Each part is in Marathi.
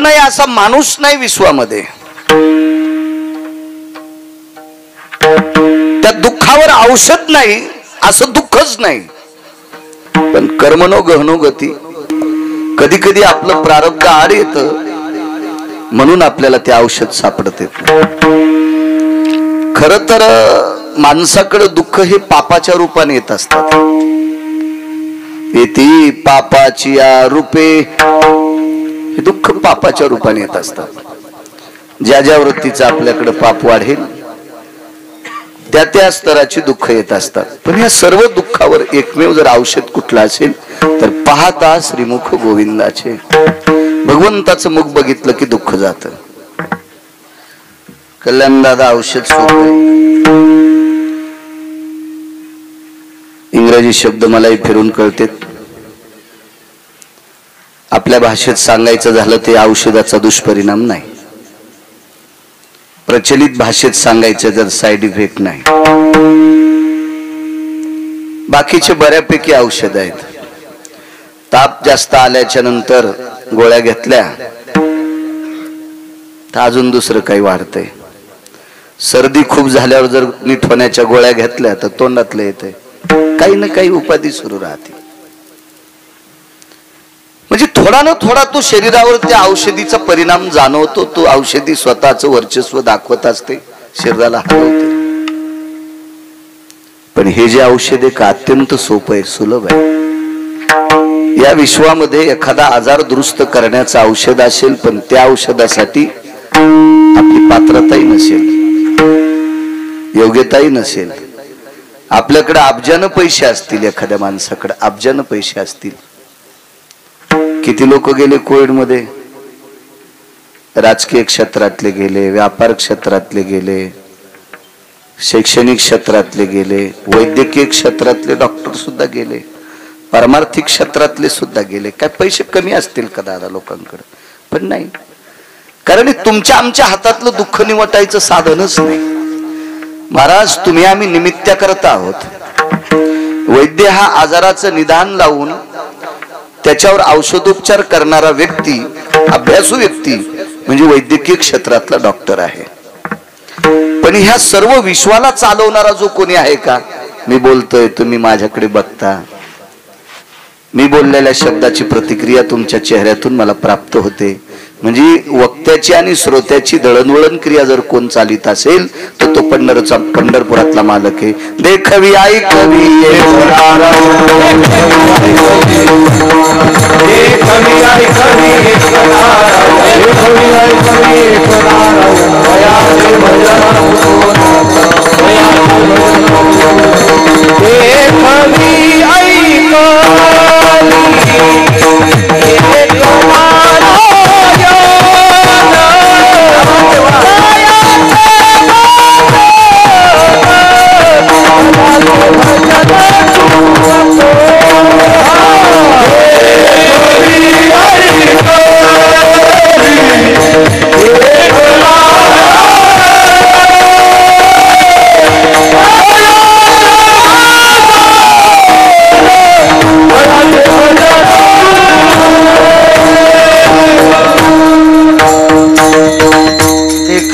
नाही असा माणूस नाही विश्वामध्ये. त्या दुःखावर औषध नाही असं दुःखच नाही. पण कर्मनो गहनो गती, कधी कधी आपलं प्रारब्ध आड येतं म्हणून आपल्याला ते औषध सापडते. खर तर माणसाकडे दुःख हे पापाच्या रूपाने येत असतात. येती पापाची रूपे, हे दुःख पापाच्या रूपाने येत असतात. ज्या ज्या वृत्तीचं आपल्याकडे पाप वाढेल त्या त्या स्तराची दुःख येत असतात. पण या सर्व दुःखावर एकमेव जर औषध कुठलं असेल तर पाहता श्रीमुख गोविंदाचे. भगवंताचं मुख बघितलं की दुःख जात. कल्याण दादा औषध सोपं. इंग्रजी शब्द मलाही फिरून कळतात. आपल्या भाषेत सांगायचं झालं ते औषधाचा दुष्परिणाम नाही. प्रचलित भाषेत सांगायचं तर साइड इफेक्ट नाही. बाकीचे बऱ्यापैकी औषध आहेत. ताप जास्त आल्याच्या नंतर गोळ्या घेतल्या तर अजून दुसरं काही वाढतंय. सर्दी खूप झाल्यावर जर नीट होण्याच्या गोळ्या घेतल्या तर तोंडातलं येतंय. काही ना काही उपाधी सुरू राहते. म्हणजे थोडा ना थोडा तो शरीरावर त्या औषधीचा परिणाम जाणवतो. तो औषधी स्वतःचं वर्चस्व दाखवत असते, शरीराला हलवते. पण हे जे औषध आहे का अत्यंत सोपं आहे, सुलभ आहे. या विश्वामध्ये एखादा आजार दुरुस्त करण्याचं औषध असेल पण त्या औषधासाठी आपली पात्रताही नसेल, योग्यताही नसेल. आपल्याकडे अब्जानं पैसे असतील, एखाद्या माणसाकडे अब्जानं पैसे असतील. किती लोक गेले कोविड मध्ये? राजकीय क्षेत्रातले गेले, व्यापार क्षेत्रातले गेले, शैक्षणिक क्षेत्रातले गेले, वैद्यकीय क्षेत्रातले डॉक्टर सुद्धा गेले, परमार्थिक क्षेत्रातले सुद्धा गेले. काय पैसे कमी असतील का दादा लोकांकडे? पण नाही. कारण तुमच्या आमच्या हातातलं दुःख निवटायचं साधनच नाही. महाराज तुम्ही आम्ही निमित्त करता आहोत. वैद्य हा आजाराचं निदान लावून त्याच्यावर औषधोपचार करणारा व्यक्ती, अभ्यासू व्यक्ती म्हणजे वैद्यकीय क्षेत्रातला डॉक्टर आहे. पण ह्या सर्व विश्वाला चालवणारा जो कोणी आहे का? मी बोलतोय, तुम्ही माझ्याकडे बघता, मी बोललेल्या शब्दाची प्रतिक्रिया तुमच्या चेहऱ्यातून मला प्राप्त होते. म्हणजे वक्त्याची आणि श्रोत्याची दळणवळण क्रिया जर कोण चालित असेल तर तो पंढरपुरातला मालक आहे. देखवी आई कवी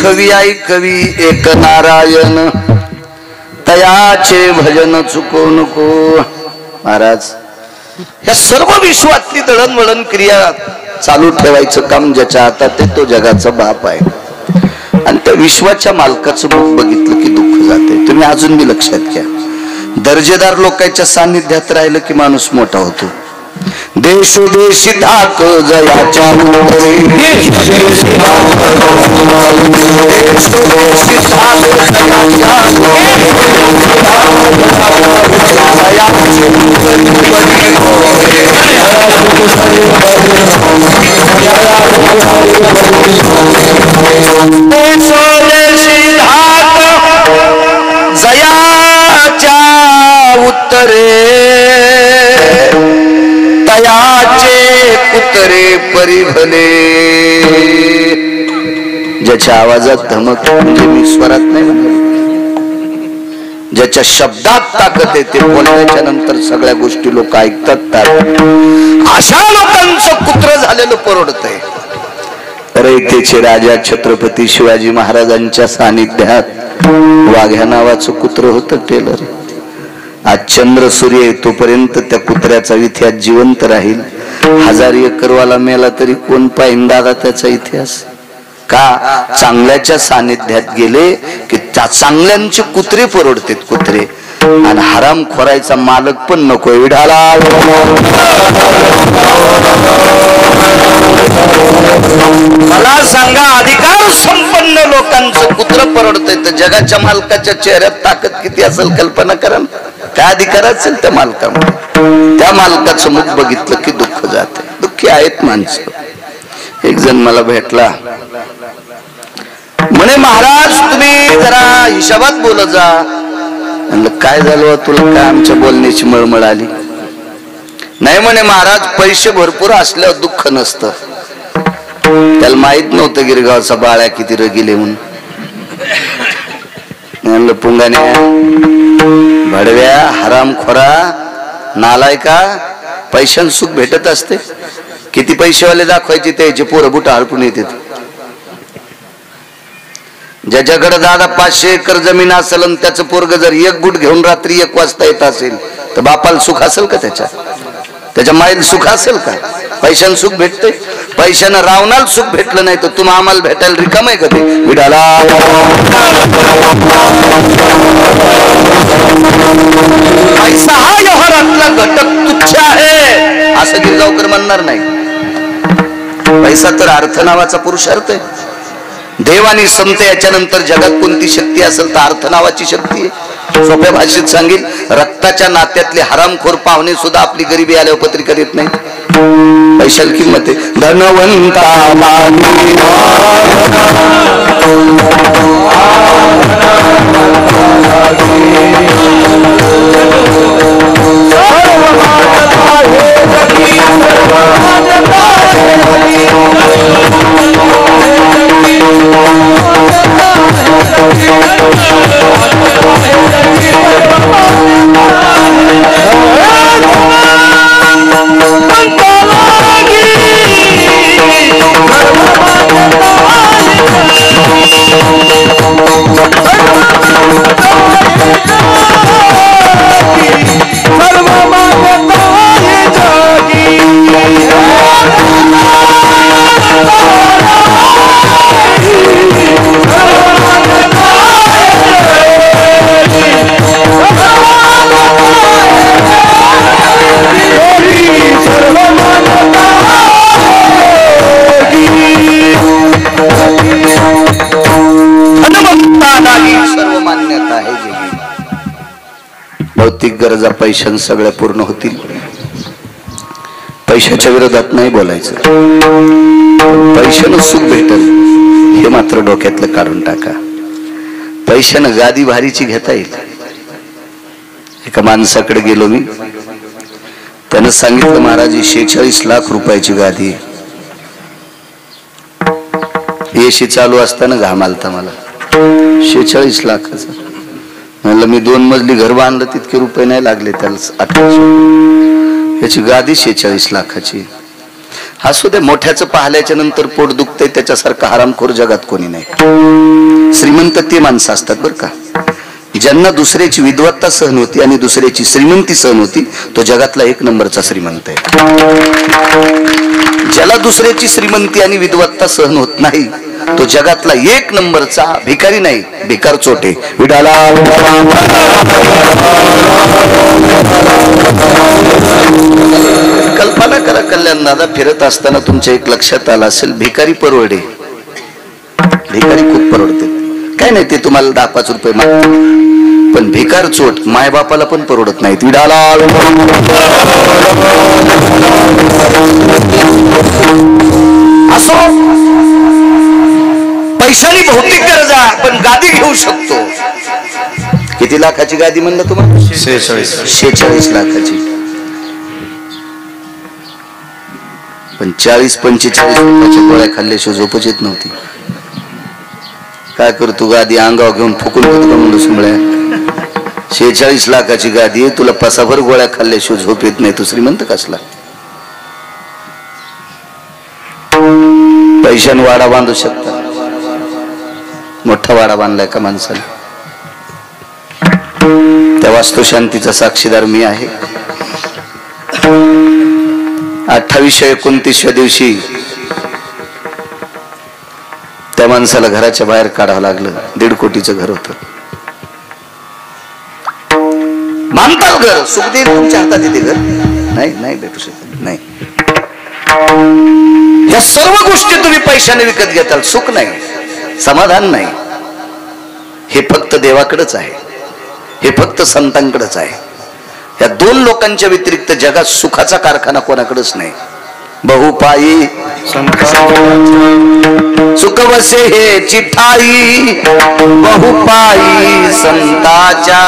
कवी आई कवी एक नारायण, तयाचे भजन चुको नको. महाराज या सर्व विश्वातली दळणवळण क्रिया चालू ठेवायचं काम ज्याच्या हातात आहे तो जगाचा बाप आहे. आणि त्या विश्वाच्या मालकाचं मुख बघितलं की दुःख जाते. तुम्ही अजून बी लक्षात घ्या, दर्जेदार लोकांच्या सान्निध्यात राहिलं की माणूस मोठा होतो. देशोदेशी धाक जयाच्या उत्तरे, देशोदेशी धाक जयाच्या उत्तरे, तयाचे कुतरे परिभले. ज्याच्या आवाजात धमक म्हणजे मी स्वरात नाही म्हणतो, ज्याच्या शब्दात ताकद येते, बोलण्याच्या नंतर सगळ्या गोष्टी लोक ऐकतात, अशा लोकांचं कुत्र झालेलं परवडतंय. रयतेचे राजा छत्रपती शिवाजी महाराजांच्या सानिध्यात वाघ्या नावाचं कुत्र होतं टेलर. आज चंद्र सूर्य येतोपर्यंत त्या कुत्र्याचा इतिहास जिवंत राहील. 1000 एकरवाला मेला तरी कोण पाहिन दादा त्याचा इतिहास. का? चांगल्याच्या सानिध्यात गेले की चांगल्यांचे कुत्रे परवडतात कुत्रे, आणि हराम खोरायचा मालक पण नको. विढाला मला सांगा, अधिकार संपन्न लोकांचं कुत्र परवडतंय तर जगाच्या मालकाच्या चेहऱ्यात ताकद किती असेल कल्पना करा. काय अधिकार असेल त्या मालकामध्ये? त्या मालकाचं मुख बघितलं की दुःख जाते. दुःखी आहेत माणसं. एक जण मला भेटला, म्हणे महाराज तुम्ही जरा हिशोबात बोलत जा. म्हणलं काय झालं तुला, काय आमच्या बोलण्याची मळमळ आली? नाही म्हणे महाराज, पैसे भरपूर असल्यावर दुःख नसतं. त्याला माहित नव्हतं गिरगावचा बाळ्या किती रगिले म्हणून. म्हणलं पुंगाने भडव्या हरामखोरा नालायका, पैशान सुख भेटत असते. किती पैसेवाले दाखवायचे त्याचे पोरं बुट हडपून येतात. ज्याच्याकडे दादा 500 एकर जमीन असेल आणि त्याचं पोरग जर 1 गुट घेऊन रात्री 1 वाजता येत असेल तर बापाला सुख असेल का? त्याच्या माईला सुख असेल का? पैशानं सुख भेटते. पैशानं रावणाला सुख भेटलं नाही तर तुम्ही आम्हाला भेटायला रिकाम आहे का? ते विडाला पैसा हा व्यवहारातला घटक तुच्छ आहे असं गिरगावकर म्हणणार नाही. पैसा तर अर्थ नावाचा पुरुषार्थ आहे. देव आणि संत याच्यानंतर जगात कोणती शक्ती असेल तर अर्थ नावाची शक्ती आहे. सोप्या भाषेत सांगेल, रक्ताच्या नात्यातले हरामखोर पाहुणे सुद्धा आपली गरिबी आल्यावर पत्रिका देत नाही. पैशाला किंमत आहे. धनवंता भौतिक गरजा पैशान सगळ्या पूर्ण होतील. पैशाच्या विरोधात नाही बोलायचं. पैशानं सुख भेटल हे मात्र डोक्यातलं काढून टाका. पैशानं गादी भारीची घेता येईल. एका माणसाकडे गेलो मी, त्यानं सांगितलं महाराज 46 लाख रुपयाची गादी. एसी चालू असताना घाम आलता मला. 46 लाखाचा. म्हणलं मी 2 मजली घर बांधलं तितके रुपये नाही लागले त्याला. 1800 याची गादी 46 लाखाची. असू दे, मोठ्याचं पाहिल्याच्या नंतर पोट दुखतंय त्याच्यासारखा हरामखोर जगात कोणी नाही. श्रीमंत ते माणसं असतात बरं का, ज्यांना दुसऱ्याची विद्वत्ता सहन होती आणि दुसऱ्याची श्रीमंती सहन होती तो जगातला 1 नंबरचा श्रीमंत आहे. ज्याला दुसऱ्याची श्रीमंती आणि विद्वत्ता सहन होत नाही तो जगातला 1 नंबरचा भिकारी नाही, भिकार चोटे. विडाला कल्पना करा, कल्याण दादा फिरत असताना तुमच्या एक लक्षात आलं असेल, भिकारी परवडे. भिकारी खूप परवडते. काय नाही, ते तुम्हाला 10-5 रुपये मागते, पण भिकार चोट मायबापाला पण परवडत नाहीत. विडाला असो, पैशानी भौतिक गरजा पण गादी घेऊ शकतो. किती लाखाची गादी म्हणलं तुम्हाला? 46 लाखाची. पण 40-45 रुपयाच्या गोळ्या खाल्ल्याशिवाय झोपच येत नव्हती. काय करतो, गादी अंगावर घेऊन फुकून होतो का म्हणून सुमळ्या. 46 लाखाची गादी, तुला पसाभर गोळ्या खाल्ल्याशिवाय झोप येत नाही, तू श्रीमंत कसला? पैशाने वाडा बांधू शकता, मोठा वाडा बांधलाय का माणसाने? त्या वास्तुशांतीचा साक्षीदार मी आहे. 28-29 दिवशी त्या माणसाला घराच्या बाहेर काढावं लागलं. 1.5 कोटीचं घर होतं. बांधताल घर, सुख देईल तुमच्या हातात येते घर? नाही, नाही भेटू शकत नाही. या सर्व गोष्टी तुम्ही पैशाने विकत घेताल. सुख नाही, समाधान नाही. हे फक्त देवाकडेच आहे, हे फक्त संतांकडेच आहे. या 2 लोकांच्या व्यतिरिक्त जगात सुखाचा कारखाना कोणाकडेच नाही. बहुपायी सुख वसे हे चिठाई, बहुपायी संताच्या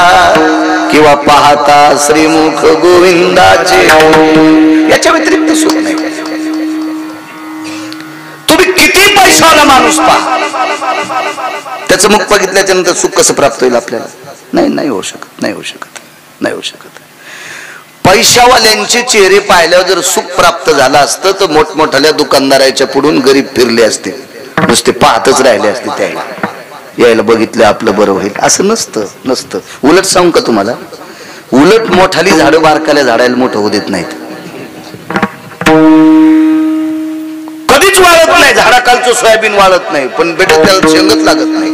किंवा पाहता श्रीमुख गोविंदाचे. याच्या व्यतिरिक्त सुख नाही. तुम्ही किती पैशावाला माणूस पहा, त्याचं मुख बघितल्याच्या नंतर सुख कसं प्राप्त होईल आपल्याला? नाही, नाही होऊ शकत, नाही होऊ शकत, नाही होऊ शकत. पैशावाल्यांचे चेहरे पाहिल्यावर जर सुख प्राप्त झालं असतं तर मोठमोठ्या दुकानदाराच्या पुढून गरीब फिरले असते, नुसते पाहतच राहिले असते. त्याला यायला बघितलं आपलं बरं होईल असं नसतं, नसतं. उलट सांगू का तुम्हाला, उलट मोठाली झाडं बारकाल्या झाडाला मोठं होऊ देत नाहीत. कधीच वाळत नाही. झाडाखालचं सोयाबीन वाळत नाही पण बेटा त्याला शेंगच लागत नाही.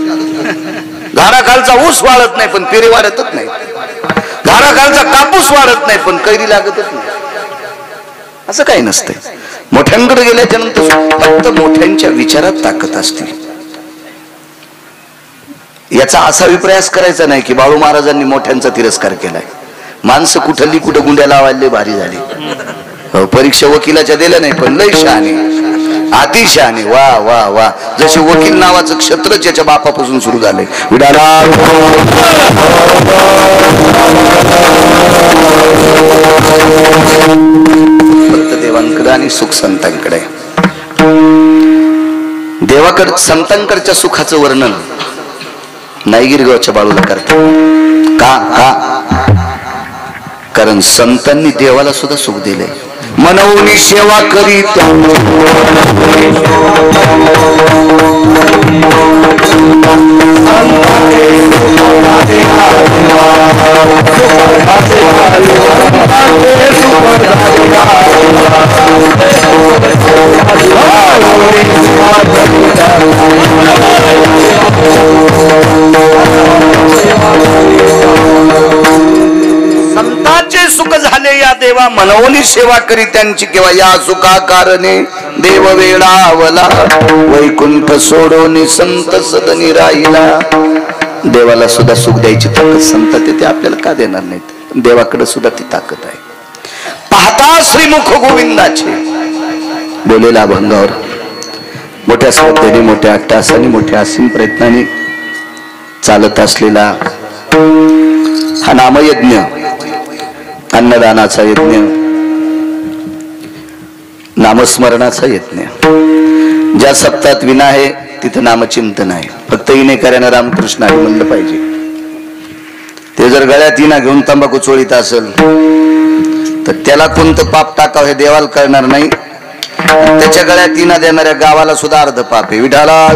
झाडाखालचा ऊस वाळत नाही पण पेरे वाढतच नाही. झाडाखालचा कापूस वाढत नाही पण कैरी लागतच नाही. असं काही नसतंय. मोठ्यांकडे गेल्याच्या नंतर फक्त मोठ्यांच्या विचारात ताकद असते. याचा असा विप्रयास करायचा नाही की बाळू महाराजांनी मोठ्यांचा तिरस्कार केलाय. माणसं कुठली कुठं गुंड्या लावायला भारी झाली. परीक्षा वकिलाच्या दिल्या नाही पण लय शहाणे, अतिशहाणे. वा वा वा. जसे वकील नावाचं क्षत्रच याच्या बापापासून सुरू झालंय. फक्त देवांकडे आणि सुख संतांकडे. देवाकडे संतांकडच्या सुखाचं वर्णन नाही गिरगावच्या बाळूला करते का? कारण संतांनी देवाला सुद्धा सुख दिले. मनवनी सेवा करीत संतांचे सुख झाले या देवा मनवनी सेवा करी त्यांची. किंवा या सुखा कारणे देव वेळावला, वैकुंठ सोडोनी संत सदनी राहिला. देवाला सुद्धा सुख द्यायची ताकद संत ते आपल्याला का देणार नाहीत? देवाकडे सुद्धा ती ताकद आहे. पाहता श्रीमुख गोविंदाचे बोलेला अभंगावर मोठ्या श्रद्धेने, मोठ्या अट्टासाने, मोठ्या असीम प्रयत्नाने चालत असलेला हा नामयज्ञ, अन्नदानाचा यज्ञ, नामस्मरणाचा यज्ञ. ज्या सप्ताहात विना आहे तिथं नामचिंतन आहे. फक्त इनेकऱ्यानं रामकृष्ण हरी म्हणलं पाहिजे. ते जर गळ्यात इना घेऊन तंबाखू चोळीत असेल तर त्याला कोणतं पाप टाकावं हे देवाला कळणार नाही. त्याच्या गळ्यात इना देणाऱ्या गावाला सुद्धा अर्ध पाप आहे. विठाला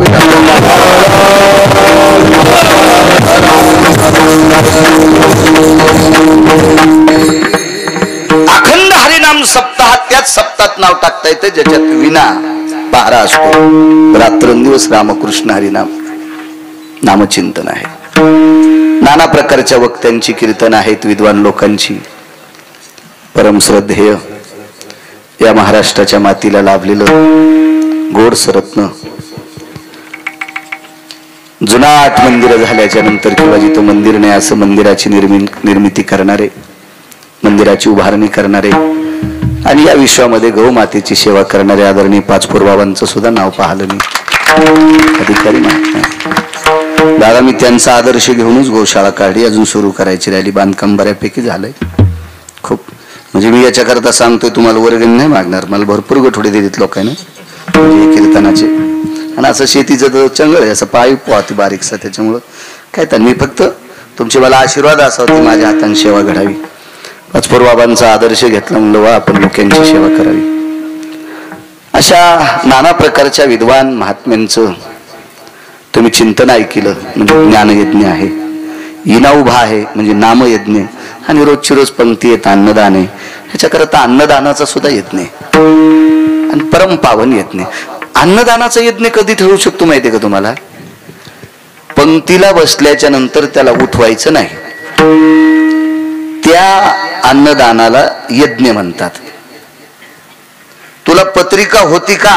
अखंड हरिनाम सप्ताहात, त्याच सप्ताहात नाव टाकता येते ज्याच्यात विना पहारा असतो. रात्रंदिवस रामकृष्ण हरिनाम नामचिंतन आहे. नाना प्रकारच्या वक्त्यांची कीर्तन आहेत, विद्वान लोकांची. परम श्रद्धेय या महाराष्ट्राच्या मातीला लाभलेलं गोड रत्न, जुनाट मंदिर झाल्याच्या नंतर किंवा जिथं मंदिर नाही असं मंदिराची निर्मिती करणारे, मंदिराची उभारणी करणारे आणि या विश्वामध्ये गौ मातेची सेवा करणारे आदरणीय पाचपूर बाबांचं सुद्धा नाव पाहिलं मी. अधिकारी नाही दादा, मी त्यांचा आदर्श घेऊनच गोशाळा काढली. अजून सुरू करायची राहिली. बांधकाम बऱ्यापैकी झालंय. खूप म्हणजे मी याच्याकरता सांगतोय, तुम्हाला वर्गणी नाही मागणार. मला भरपूर गठोडे दिलीत लोकांनी म्हणजे कीर्तनाचे. आणि असं शेतीचं चंगळ आहे, असं पाईप पोहते बारीकसा. त्याच्यामुळं काय तर मी फक्त तुमचे मला आशीर्वाद असावा की माझ्या हाताने सेवा घडावी. पाचपूर बाबांचा आदर्श घेतला म्हणलं वा आपण लोकांची सेवा करावी. अशा नाना प्रकारच्या विद्वान महात्म्यांचं तुम्ही चिंतन ऐकलं म्हणजे ज्ञानयज्ञ आहे, इना उभा आहे म्हणजे नामयज्ञ, आणि रोजची रोज पंक्ती येत अन्नदान आहे, ह्याच्याकरता अन्नदानाचा सुद्धा यज्ञ आणि परम पावन यज्ञ. अन्नदानाचा यज्ञ कधी ठरवू शकतो माहितीये का तुम्हाला? पंक्तीला बसल्याच्या नंतर त्याला उठवायचं नाही, त्या अन्नदानाला यज्ञ म्हणतात. तुला पत्रिका होती का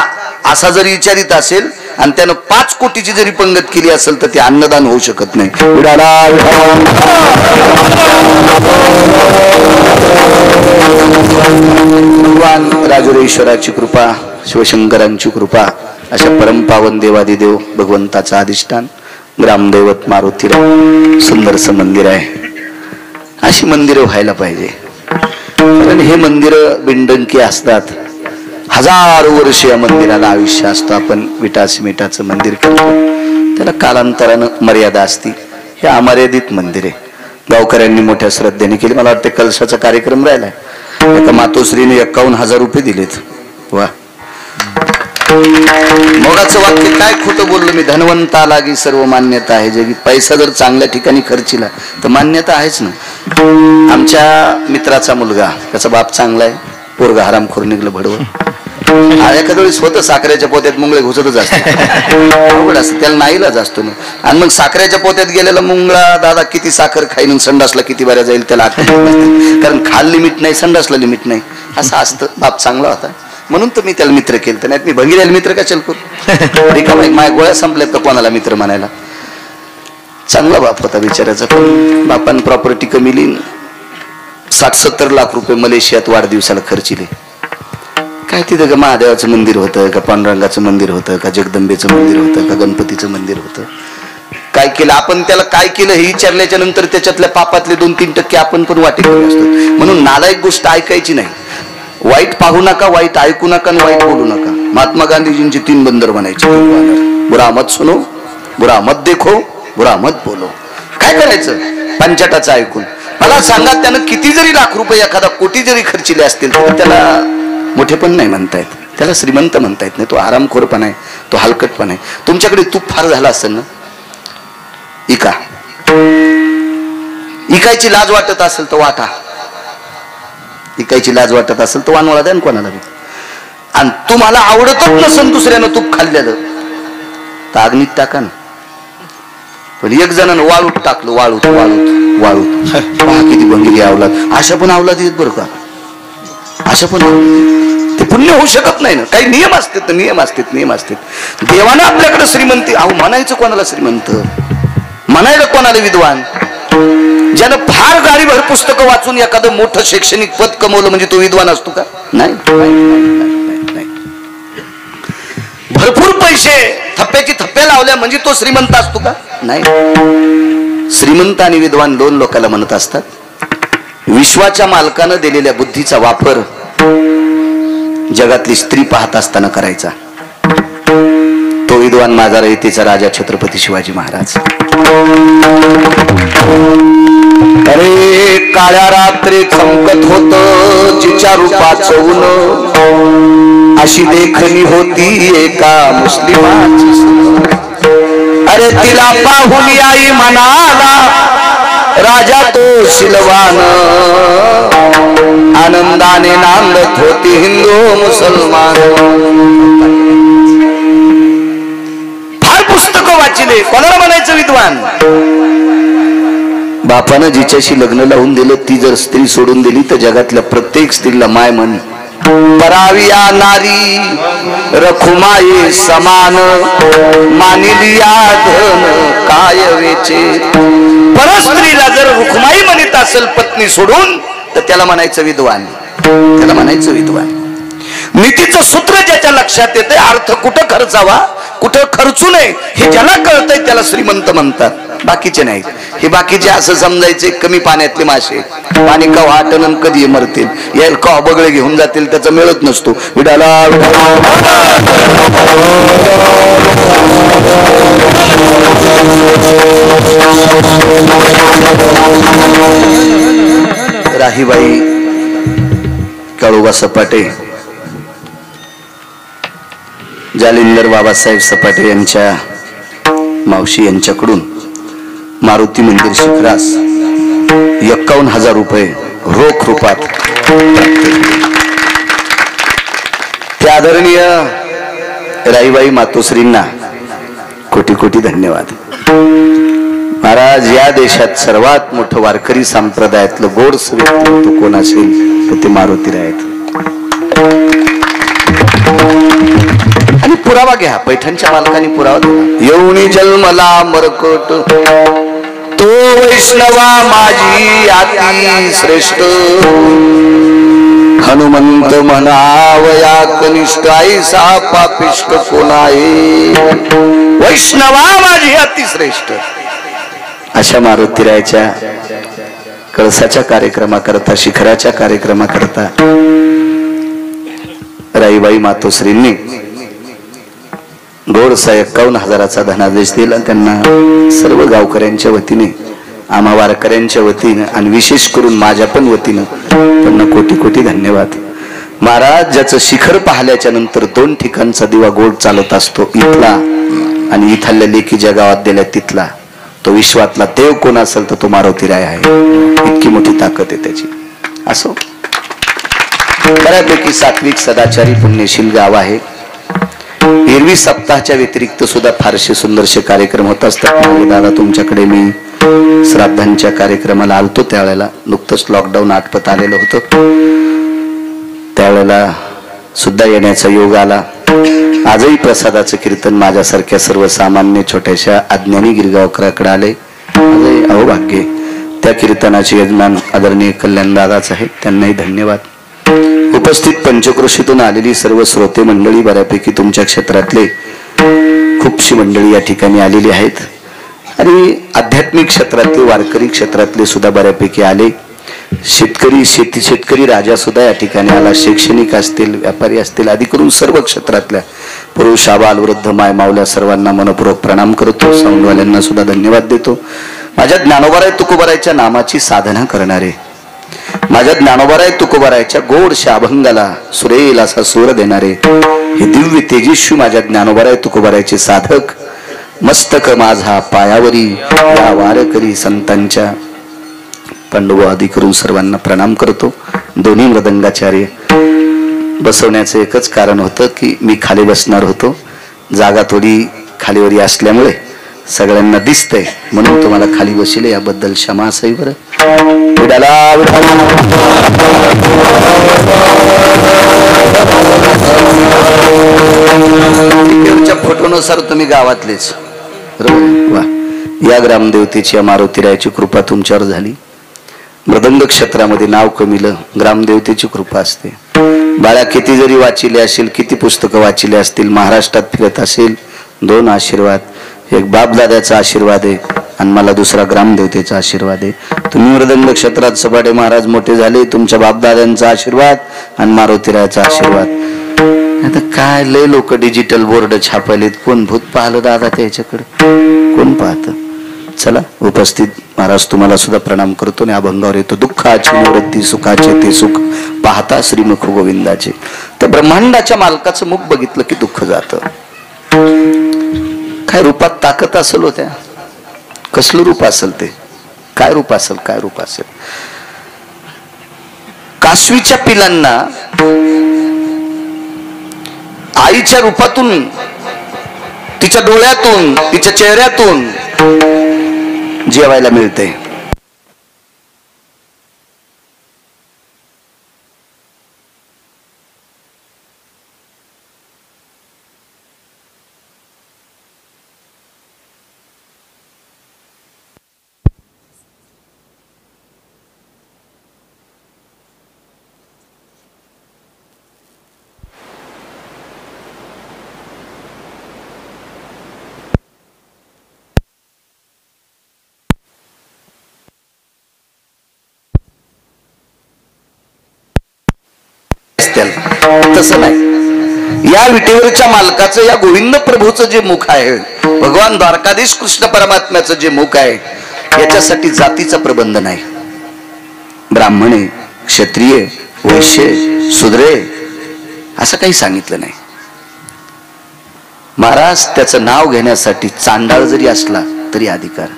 असा जरी विचारित असेल आणि त्यानं 5 कोटीची जरी पंगत केली असेल तर ते अन्नदान होऊ शकत नाही. भगवान राजुरेश्वराची कृपा, शिवशंकरांची कृपा, अशा परमपावन देवादिदेव भगवंताचा अधिष्ठान ग्रामदैवत मारुतीराव सुंदरसं मंदिर आहे. अशी मंदिरं व्हायला पाहिजे, कारण हे मंदिर बिंडंकी असतात. 1000 वर्ष या मंदिराला आयुष्य असतं. आपण विटा सिमेंटाचं मंदिर करतो, त्याला कालांतरानं मर्यादा असती. हे अमर्यादित मंदिर आहे. गावकऱ्यांनी मोठ्या श्रद्धेने केली. मला वाटतं कलशाचा कार्यक्रम राहिलाय, एका मातोश्रीने 51,000 रुपये दिलेत. वा, मोगाचं वाक्य काय खोटं बोललो मी. धनवंता लागी सर्व मान्यता आहे जगी. पैसा जर चांगल्या ठिकाणी खर्चिला तर मान्यता आहेच ना. आमच्या मित्राचा मुलगा, त्याचा बाप चांगला आहे, पोरगा हरामखोर निघलं भडवं. एखाद्या वेळेस होतं साखरेच्या पोत्यात मुंगळे घुसतच असतात, अवघड असतं, त्याला नाईलाज असतो ना. आणि मग साखरेच्या पोत्यात गेलेला मुंगळा दादा किती साखर खाईन, संडासला किती बऱ्या जाईल त्याला कारण खाल लिमिट नाही, संडासला लिमिट नाही, असं असतं. बाप चांगला होता म्हणून तर मी त्याला मित्र केलं, तर नाही मी भंगीऱ्याला मित्र का चल करू. रिकामा माझ्या गोळ्या संपल्यात का कोणाला मित्र म्हणायला. चांगला बाप होता बिचाराचा, पण बापान प्रॉपर्टी कमी लिहिली. 60-70 लाख रुपये मलेशियात वाढदिवसाला खर्चिले. काय तिथं का महादेवाचं मंदिर होतं का, पांडुरंगाचं मंदिर होतं का, जगदंबेचं मंदिर होतं का, गणपतीचं मंदिर होतं. काय केलं आपण, त्याला काय केलं हे विचारल्याच्या नंतर त्याच्यातल्या पापातले 2-3% आपण पण वाटेकरी असतो. म्हणून नालायक गोष्ट ऐकायची नाही. वाईट पाहू नका, वाईट ऐकू नका आणि वाईट बोलू नका. महात्मा गांधीजींची 3 बंदर म्हणायचे, बुरा मत सुनो, बुरा मत देखो, बुरा मत बोलो. काय करायचं पंचाटाचं ऐकून? मला सांगा, त्यानं किती जरी लाख रुपये, एखादा कोटी जरी खर्चिले असतील तर त्याला मोठेपण नाही म्हणता येत, त्याला श्रीमंत म्हणता येत नाही. तो आरामखोरपणा आहे, तो हलकटपणा आहे. तुमच्याकडे तूप फार झाला असेल ना, इकायची लाज वाटत असेल तर वाटा, इकायची लाज वाटत असेल तर वानवळा द्या कोणाला बी. आणि तुम्हाला आवडतच नसेल दुसऱ्यानं तूप खाल्लेलं तर अग्नीत टाका ना. पण एक जणांना वाळूत टाकलं, वाळूत वाळूत वाळूत. किती भंगिरी आवलाद, अशा पण आवलाद येत बरं का, अशा पण. ते पुण्य होऊ शकत नाही ना. काही नियम असतात, नियम असतात, नियम असतात. देवानं आपल्याकडे श्रीमंती, अहो म्हणायचं कोणाला श्रीमंत, म्हणायला कोणाला विद्वान. ज्यानं फार गाडीभर पुस्तकं वाचून एखादं मोठं शैक्षणिक पद कमवलं म्हणजे तो विद्वान असतो का? नाही. भरपूर पैसे थप्प्याची थप्प्या लावल्या म्हणजे तो श्रीमंत असतो का? नाही. श्रीमंत आणि विद्वान 2 लोकांना म्हणत असतात. विश्वाच्या मालकानं दिलेल्या बुद्धीचा वापर जगातली स्त्री पाहत असताना करायचा, तो विद्वान माझा रयतेचा राजा छत्रपती शिवाजी महाराज. अरे काळ्या रात्री चमकत होत जिच्या रूपाचं ऊन, अशी देखणी होती एका मुस्लिमाची. अरे तिला पाहून आई म्हणाला राजा तो शिलवान, आनंदाने नांदत होती हिंदू मुसलमान. फार पुस्तकं वाचले, कोणाला म्हणायचं विद्वान? बापानं जिच्याशी लग्न लावून दिलं ती जर स्त्री सोडून दिली तर जगातल्या प्रत्येक स्त्रीला माय म्हण. पराविया नारी रखुमाई समान, मानिलिया धन काय वेचे. परस्त्रीला जर रुखमाई म्हणत असेल पत्नी सोडून तर त्याला म्हणायचं विद्वान, त्याला म्हणायचं विद्वान. नीतीचं सूत्र ज्याच्या लक्षात येते, अर्थ कुठं खर्चावा कुठं खर्चू नये हे ज्याला कळतंय त्याला श्रीमंत म्हणतात, बाकीचे नाही. हे बाकीचे असं समजायचे कमी पाण्यातले मासे, पाणी का वाटन कधी मरतील, यायला का बगळे घेऊन जातील त्याचा मिळत नसतो. विडाला राहीबाई काळोबा सपाटे जालिंदर बाबासाहेब सपाटे यांच्या मावशी यांच्याकडून मारुती मंदिर शिखरास 51,000 रुपये रोख रूपात त्या आदरणीय राईबाई मातोश्रींना कोटी कोटी धन्यवाद. महाराज, या देशात सर्वात मोठं वारकरी संप्रदायातलं गोडस व्यक्तिमत्व कोण असेल तर ते मारुतीराय आहेत. आणि पुरावा घ्या, पैठणच्या मालकांनी पुरावा दिला. येऊनी जन्मला मरकट तो वैष्णवा माझी अति श्रेष्ठ, हनुमंत म्हणावया कनिष्ठ, ऐसा पापिष्ट कोण आहे, वैष्णवा माझी अति श्रेष्ठ. अशा मारुतीरायाच्या कळसाच्या कार्यक्रमाकरता, शिखराच्या कार्यक्रमाकरता राईबाई मातोश्रींनी गोडसा 51,000चा धनादेश दिला. त्यांना सर्व गावकऱ्यांच्या वतीने, आम्हा वारकऱ्यांच्या वतीने आणि विशेष करून माझ्या पण वतीने त्यांना कोटी कोटी धन्यवाद. महाराज, ज्याचं शिखर पाहिल्याच्या नंतर 2 ठिकाणचा दिवा गोड चालत असतो, इथला आणि इथल्या लेखी ज्या गावात दिल्या तिथला, तो विश्वातला देव कोण असेल तर तो मारुतीराय आहे. इतकी मोठी ताकद आहे त्याची. असो, बऱ्यापैकी सात्विक सदाचारी पुण्यशील गाव आहे. एरवी सप्ताहाच्या व्यतिरिक्त सुद्धा फारसे सुंदरसे कार्यक्रम होत असतात. दादा, तुमच्याकडे मी श्राद्धांच्या कार्यक्रमाला आलतो, त्यावेळेला नुकतंच लॉकडाऊन आटपत आलेलं होतं, त्यावेळेला सुद्धा येण्याचा योग आला. आजही प्रसादाचं कीर्तन माझ्यासारख्या सर्वसामान्य छोट्याशा अज्ञानी गिरगावकराकडे आले. आजही अहोभाग्य त्या कीर्तनाचे यजमान आदरणीय कल्याण दादाच आहेत, त्यांनाही धन्यवाद. उपस्थित पंचक्रोशीतून आलेली सर्व श्रोते मंडळी, बऱ्यापैकी तुमच्या क्षेत्रातले खूपशी मंडळी या ठिकाणी आलेली आहेत. आणि आध्यात्मिक क्षेत्रातले, वारकरी क्षेत्रातले सुद्धा बऱ्यापैकी आले. शेतकरी राजा सुद्धा या ठिकाणी आला. शैक्षणिक असतील, व्यापारी असतील, आदी करून सर्व क्षेत्रातल्या पुरुष, आबाल, वृद्ध, माय, मावल्या सर्वांना मनपूर्वक प्रणाम करतो. साऊंडवाल्यांना सुद्धा धन्यवाद देतो. माझ्या ज्ञानोबाराय तुकोबारायच्या नामाची साधना करणारे, माझ्या ज्ञानोबाराय तुकोबारायच्या गोडशा अभंगाला सुरेल असा सूर देणारे हे दिव्य तेजस्वी माझ्या ज्ञानोबाराय तुकोबारायचे साधक, मस्तक माझा पायावरी या वारकरी संतांच्या पांडव आदी करून सर्वांना प्रणाम करतो. दोन्ही मृदंगाचार्य बसवण्याचं एकच कारण होतं की मी खाली बसणार होतो, जागा थोडी खालीवरी असल्यामुळे सगळ्यांना दिसतंय म्हणून तुम्हाला खाली बसले, याबद्दल क्षमा असावी. बरं, फोटोनुसार तुम्ही गावातलेच. वा, या ग्रामदेवतेची, या मारुतीरायाची कृपा तुमच्यावर झाली. मृदंग क्षेत्रामध्ये नाव कमिलं, ग्रामदेवतेची कृपा असते. बाळा, किती जरी वाचिले असेल, किती पुस्तकं वाचिले असतील, महाराष्ट्रात फिरत असेल, 2 आशीर्वाद, एक बापदाद्याचा आशीर्वाद आहे आणि मला दुसरा ग्रामदेवतेचा आशीर्वाद आहे. तुम्ही मृदंग क्षेत्रात सपाटे महाराज मोठे झाले, तुमच्या बापदाद्यांचा आशीर्वाद आणि मारुतीरायाचा आशीर्वाद. आता काय लय लोक डिजिटल बोर्ड छापलेत, कोण भूत पाहलं दादा त्याच्याकडे, कोण पाहत. चला, उपस्थित महाराज तुम्हाला सुद्धा प्रणाम करतो. आणि अभंगावर येतो, दुःखाची निवृत्ती सुखाचे ते सुख पाहता श्रीमुख गोविंदाचे. त्या ब्रह्मांडाच्या मालकाचं मुख बघितलं की दुःख जातं. काय रूपात ताकद असेल होत्या, कसलं रूप असेल ते, काय रूप असेल, काय रूप असेल. कासवीच्या पिलांना आईच्या रूपातून, तिच्या डोळ्यातून, तिच्या चेहऱ्यातून जेवायला मिळते. तसं नाही. या विटेवरच्या मालकाचं, या गोविंद प्रभूचं जे मुख आहे, भगवान द्वारकाधीश कृष्ण परमात्म्याचं जे मुख आहे, याच्यासाठी जातीचा प्रबंध नाही. ब्राह्मणे, क्षत्रिय, वैश्य, शूद्रे असं काही सांगितलं नाही. महाराज त्याचं नाव घेण्यासाठी चांडाळ जरी असला तरी अधिकार.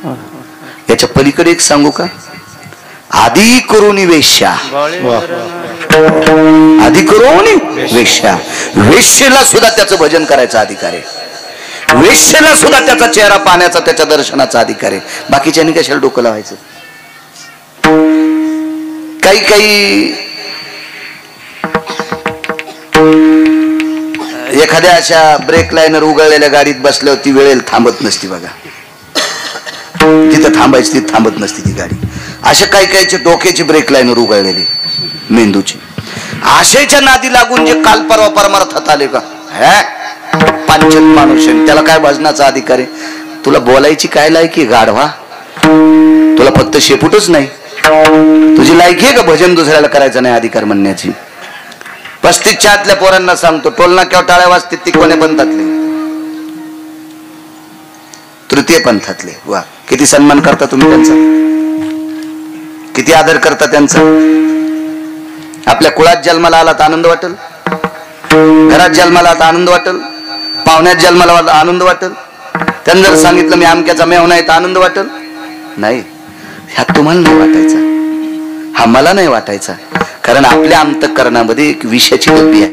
याच्या पलीकडे एक सांगू का? आधी करून वेश्या, आधी करून वेश्या, वेश्येला सुद्धा त्याचं भजन करायचा अधिकार आहे. वेश्येला सुद्धा त्याचा चेहरा पाहण्याचा, त्याच्या दर्शनाचा अधिकार आहे. बाकीच्यांनी कशाला डोकं लावायचं? काही काही एखाद्या अशा ब्रेक लाईनर उघडलेल्या गाडीत बसल्यावर ती वेळेला थांबत नसती बघा. जिथं थांबायची तिथं थांबत नसती ती गाडी. अशा काही काहीचे डोक्याची ब्रेक लाईनर उघडलेली मेंदूची. आशेच्या नादी लागून जे काल परवा परमार्थात आले का, पांचट माणूस, त्याला काय भजनाचा अधिकार आहे? तुला बोलायची काय लायकी गाढवा? तुला फक्त शेपूटच नाही, तुझी लायकी आहे का भजन दुसऱ्याला करायचं नाही अधिकार म्हणण्याची? 35च्या आतल्या पोरांना सांगतो, टोलना किंवा टाळ्या वाजते ती कोण्या पंथातले? तृतीय पंथातले. वा, किती सन्मान करता तुम्ही त्यांचा, किती आदर करता त्यांचा. आपल्या कुळात जन्माला आला तर आनंद वाटेल, घरात जन्माला आता आनंद वाटेल, पाहुण्यात जन्माला आनंद वाटेल. त्यांनी जर सांगितलं मी आमक्याचा मेहना आहे तर आनंद वाटेल? नाही. ह्या तुम्हाला नाही वाटायचा, हा मला नाही वाटायचा. कारण आपल्या अंतःकरणामध्ये एक विषयाची बुद्धी आहे.